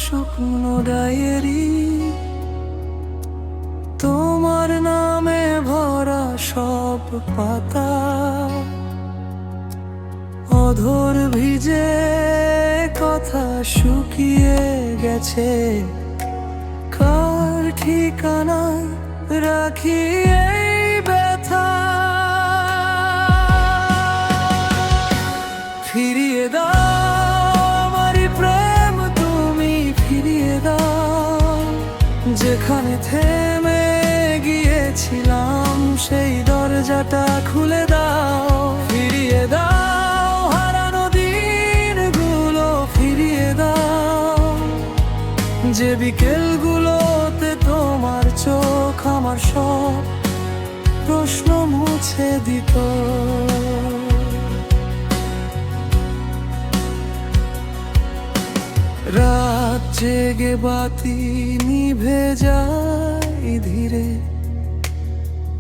শুকনো ডায়েরি, তোমার নামে ভরা সব পাতা, অধর ভিজে কথা শুকিয়ে গেছে, কার ঠিকানায় রাখি এই ব্যথা। ফিরিয়ে দাও আমারই প্রেম, তুমি ফিরিয়ে দাও, যেখানে থেমে গিয়েছিলাম সেই দরজাটা খুলে দাও। ফিরিয়ে দাও হারানো দিনগুলো, ফিরিয়ে দাও যে বিকেলগুলোতে তোমার চোখ আমার সব প্রশ্ন মুছে দিত। রাত জেগে বাতি নিভে যায় ধীরে,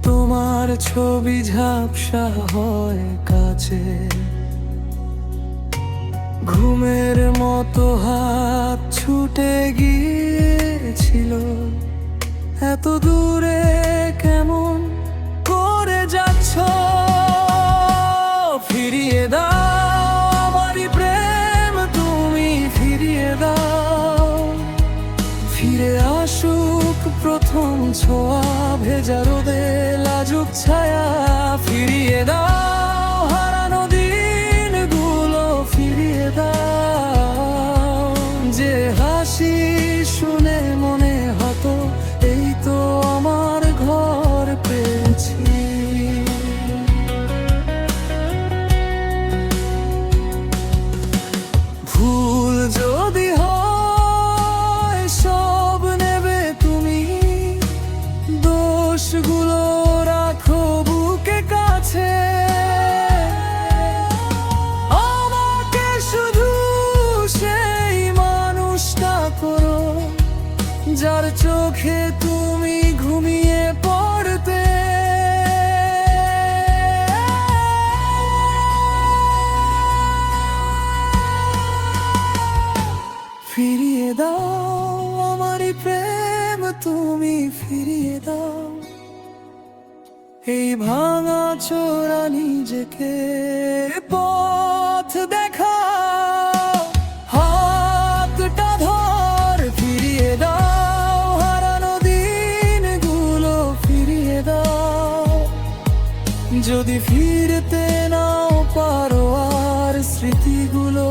তোমার ছবি ঝাপসা হয় কাছে, ঘুমের মতো হাত ছুটে গিয়েছিল, এত দূরে কেমন করে যাচ্ছ। ফিরিয়ে দাও আমারই প্রেম, তুমি ফিরিয়ে দাও, ফিরে আসুক প্রথম ছোঁয়া, ভেজা রোদে লাজুক ছায়া। ফিরিয়ে দাও হারানো দিনগুলো, ফিরিয়ে দাও যে হাসি শুনে মনে হতো এই তো আমার ঘর পেয়েছি। ভুল যদি হয় সব নেবে তুমি, দোষগুলো রাখো বুকে কাছে, আমাকে শুধু সেই মানুষটা করো যার চোখে তুমি ঘুমিয়ে পড়তে। ফিরিয়ে দাও আমারই প্রেম, তুমি ফিরিয়ে দাও, এই ভাঙা চোরা নিজেকে পথ দেখাও, হাতটা ধর। ফিরিয়ে দাও হারানো দিনগুলো, ফিরিয়ে দাও যদি ফিরতে নাও পারো আর স্মৃতিগুলো।